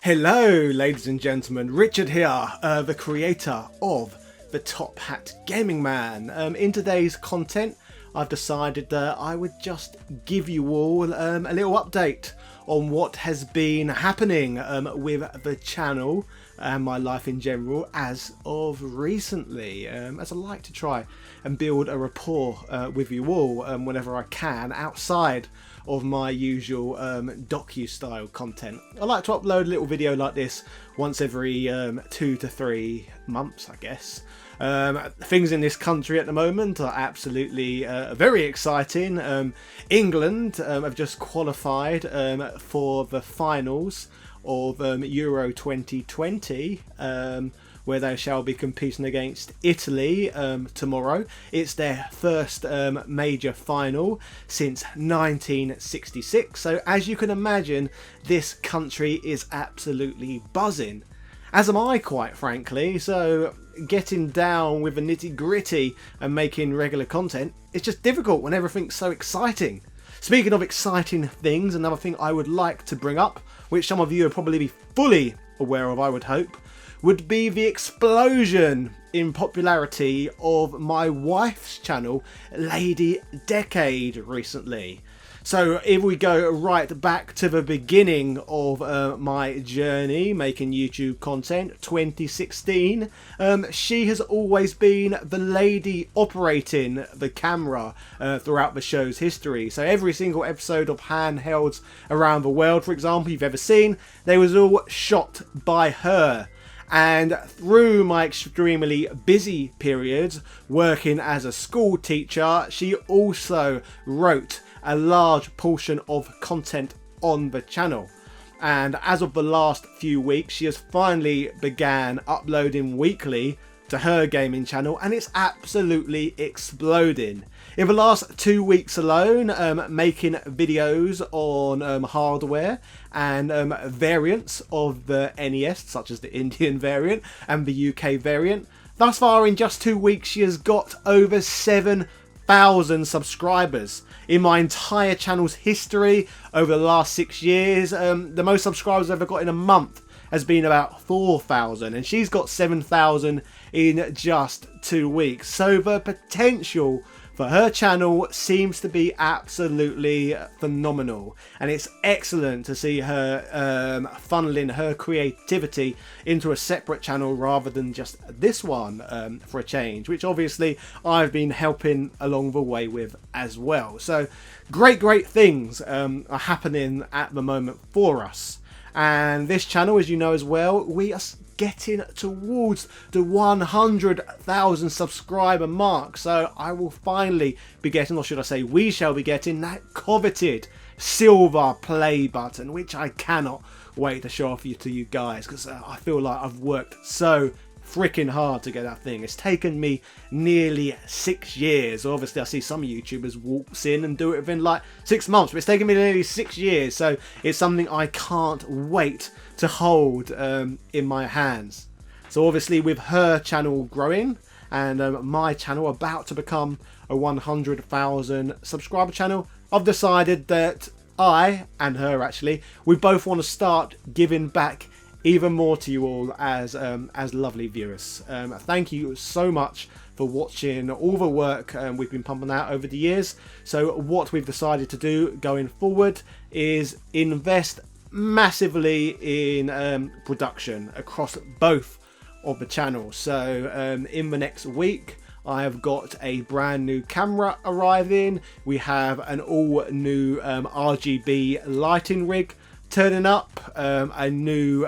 Hello ladies and gentlemen, Richard here, the creator of the Top Hat Gaming Man. In today's content I've decided that I would just give you all a little update on what has been happening with the channel and my life in general as of recently, as I like to try and build a rapport with you all whenever I can outside of my usual docu-style content. I like to upload a little video like this once every 2 to 3 months, I guess. Things in this country at the moment are absolutely very exciting. England have just qualified for the finals of Euro 2020, where they shall be competing against Italy tomorrow. It's their first major final since 1966, so as you can imagine, this country is absolutely buzzing. As am I, quite frankly, so getting down with the nitty-gritty and making regular content, it's just difficult when everything's so exciting. Speaking of exciting things, another thing I would like to bring up, which some of you will probably be fully aware of, I would hope, would be the explosion in popularity of my wife's channel, Lady Decade, recently. So if we go right back to the beginning of my journey making YouTube content, 2016, she has always been the lady operating the camera throughout the show's history. So every single episode of handhelds around the world, for example, you've ever seen, they was all shot by her. And through my extremely busy periods working as a school teacher, she also wrote a large portion of content on the channel. And as of the last few weeks, she has finally began uploading weekly to her gaming channel, and it's absolutely exploding. In the last 2 weeks alone, making videos on hardware and variants of the NES, such as the Indian variant and the UK variant. Thus far, in just 2 weeks, she has got over 7,000 subscribers. In my entire channel's history over the last 6 years, the most subscribers I've ever got in a month has been about 4,000, and she's got 7,000 in just 2 weeks. So the potential for her channel seems to be absolutely phenomenal, and it's excellent to see her funneling her creativity into a separate channel rather than just this one for a change, which obviously I've been helping along the way with as well. So great things are happening at the moment for us. And this channel, as you know as well, we are getting towards the 100,000 subscriber mark. So I will finally be getting, or should I say we shall be getting, that coveted silver play button, which I cannot wait to show off to you guys, because I feel like I've worked so freaking hard to get that thing. It's taken me nearly 6 years. Obviously, I see some YouTubers waltz in and do it within like 6 months, but it's taken me nearly 6 years. So it's something I can't wait to hold in my hands. So obviously, with her channel growing and my channel about to become a 100,000 subscriber channel, I've decided that I and her, actually, we both want to start giving back even more to you all as lovely viewers. Thank you so much for watching all the work we've been pumping out over the years. So what we've decided to do going forward is invest massively in production across both of the channels. So in the next week, I have got a brand new camera arriving. We have an all new RGB lighting rig turning up, a new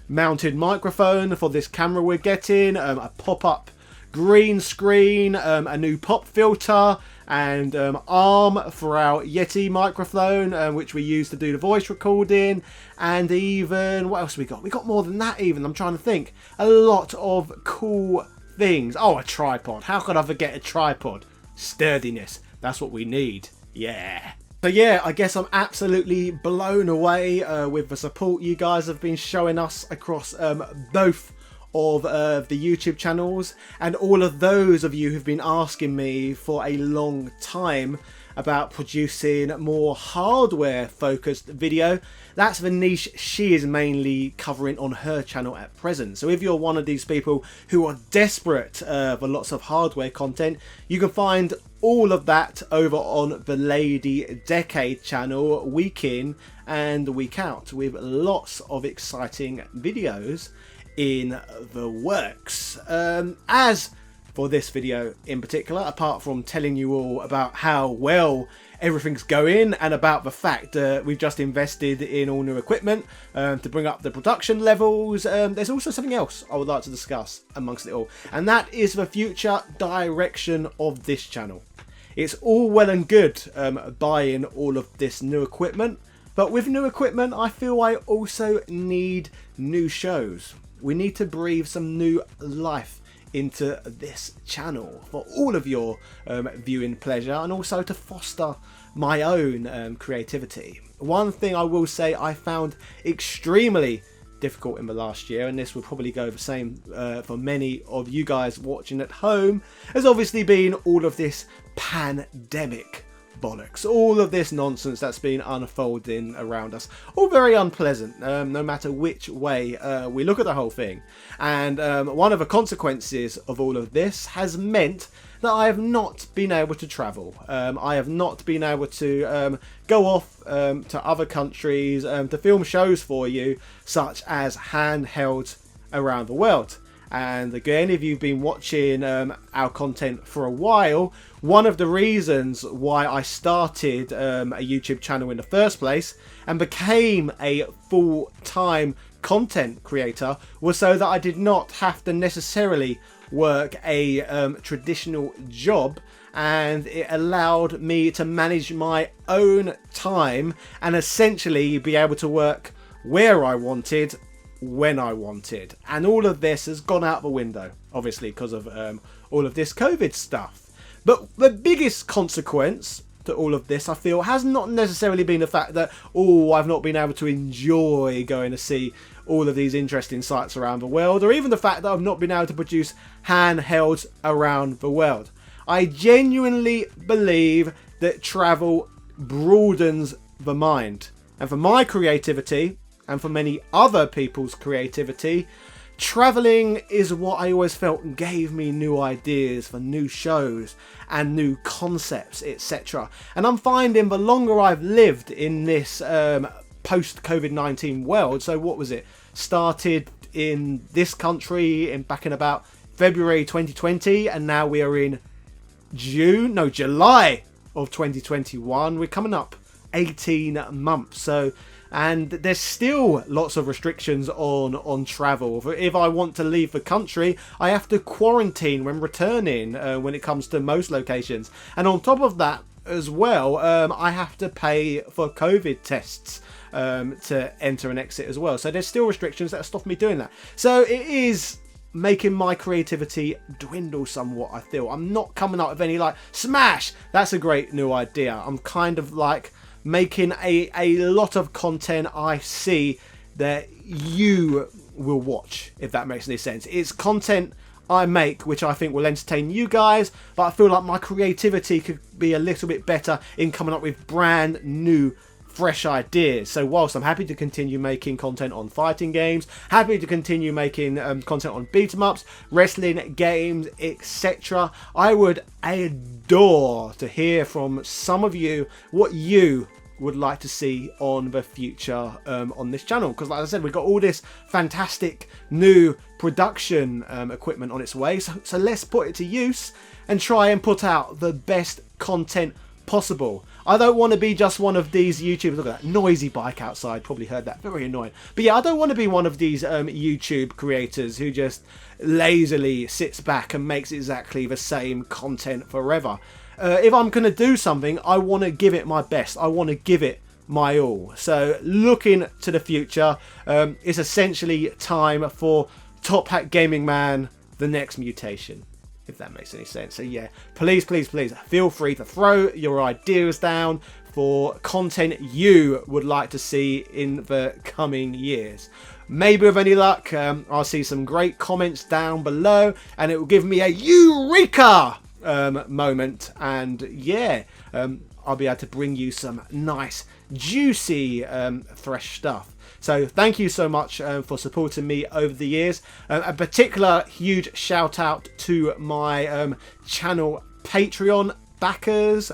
mounted microphone for this camera we're getting, a pop-up green screen, a new pop filter, and arm for our Yeti microphone, which we use to do the voice recording. And even, what else we got? We got more than that even, I'm trying to think. A lot of cool things. Oh, a tripod. How could I forget a tripod? Sturdiness. That's what we need. Yeah. So yeah, I guess I'm absolutely blown away with the support you guys have been showing us across both of the YouTube channels, and all of those of you who've been asking me for a long time about producing more hardware focused video. That's the niche she is mainly covering on her channel at present. So if you're one of these people who are desperate for lots of hardware content, you can find all of that over on the Lady Decade channel, week in and week out, with lots of exciting videos in the works. As for this video in particular, apart from telling you all about how well everything's going and about the fact that we've just invested in all new equipment to bring up the production levels, there's also something else I would like to discuss amongst it all, and that is the future direction of this channel. It's all well and good buying all of this new equipment, but with new equipment I feel I also need new shows. We need to breathe some new life into this channel for all of your viewing pleasure, and also to foster my own creativity. One thing I will say I found extremely difficult in the last year, and this will probably go the same for many of you guys watching at home, has obviously been all of this pandemic bollocks, all of this nonsense that's been unfolding around us. All very unpleasant, no matter which way we look at the whole thing. And one of the consequences of all of this has meant that I have not been able to travel. I have not been able to go off to other countries to film shows for you, such as handhelds around the world. And again, if you've been watching our content for a while, one of the reasons why I started a YouTube channel in the first place and became a full-time content creator was so that I did not have to necessarily work a traditional job, and it allowed me to manage my own time and essentially be able to work where I wanted, when I wanted. And all of this has gone out the window, obviously, because of all of this COVID stuff. But the biggest consequence to all of this, I feel, has not necessarily been the fact that, oh, I've not been able to enjoy going to see all of these interesting sites around the world, or even the fact that I've not been able to produce handhelds around the world. I genuinely believe that travel broadens the mind. And for my creativity, and for many other people's creativity, travelling is what I always felt gave me new ideas for new shows and new concepts, etc. And I'm finding the longer I've lived in this post-COVID-19 world, so what was it? Started in this country back in about February 2020, and now we are in July of 2021. We're coming up 18 months. So, and there's still lots of restrictions on travel. If I want to leave the country, I have to quarantine when returning when it comes to most locations. And on top of that as well, I have to pay for COVID tests to enter and exit as well. So there's still restrictions that are stopping me doing that. So it is making my creativity dwindle somewhat, I feel. I'm not coming up with any like, smash, that's a great new idea. I'm kind of like making a lot of content I see that you will watch, if that makes any sense. It's content I make which I think will entertain you guys, but I feel like my creativity could be a little bit better in coming up with brand new fresh ideas. So whilst I'm happy to continue making content on fighting games, happy to continue making content on beat 'em ups, wrestling games, etc., I would adore to hear from some of you what you would like to see on the future on this channel, because like I said, we've got all this fantastic new production equipment on its way, so let's put it to use and try and put out the best content possible. I don't want to be just one of these YouTubers. Look at that noisy bike outside, probably heard that, very annoying. But yeah, I don't want to be one of these YouTube creators who just lazily sits back and makes exactly the same content forever. If I'm going to do something, I want to give it my best. I want to give it my all. So looking to the future, it's essentially time for Top Hat Gaming Man, the next mutation, if that makes any sense. So yeah, please, please, please feel free to throw your ideas down for content you would like to see in the coming years. Maybe with any luck, I'll see some great comments down below and it will give me a eureka moment, and yeah, I'll be able to bring you some nice, juicy, fresh stuff. So thank you so much for supporting me over the years. A particular huge shout out to my channel Patreon backers.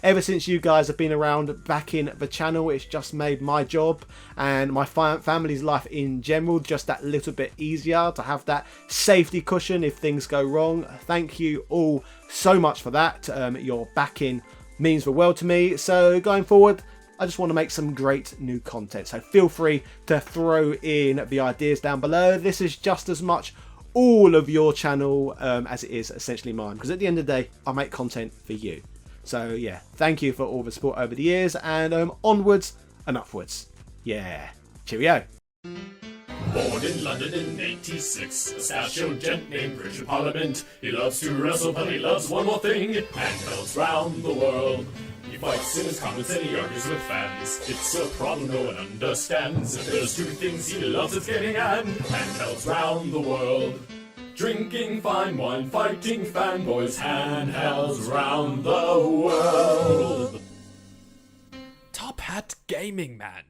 Ever since you guys have been around backing the channel, it's just made my job and my family's life in general just that little bit easier, to have that safety cushion if things go wrong. Thank you all so much for that. Your backing means the world to me. So going forward, I just want to make some great new content. So feel free to throw in the ideas down below. This is just as much all of your channel as it is essentially mine, because at the end of the day I make content for you. So yeah, thank you for all the support over the years, and onwards and upwards. Yeah, cheerio. Born in London in '86, a stature gent named Richard Parliament. He loves to wrestle, but he loves one more thing: handhelds round the world. He fights in his comments and he argues with fans. It's a problem no one understands. If there's two things he loves, it's getting at handhelds round the world. Drinking fine wine, fighting fanboys, handhelds round the world. Top Hat Gaming Man.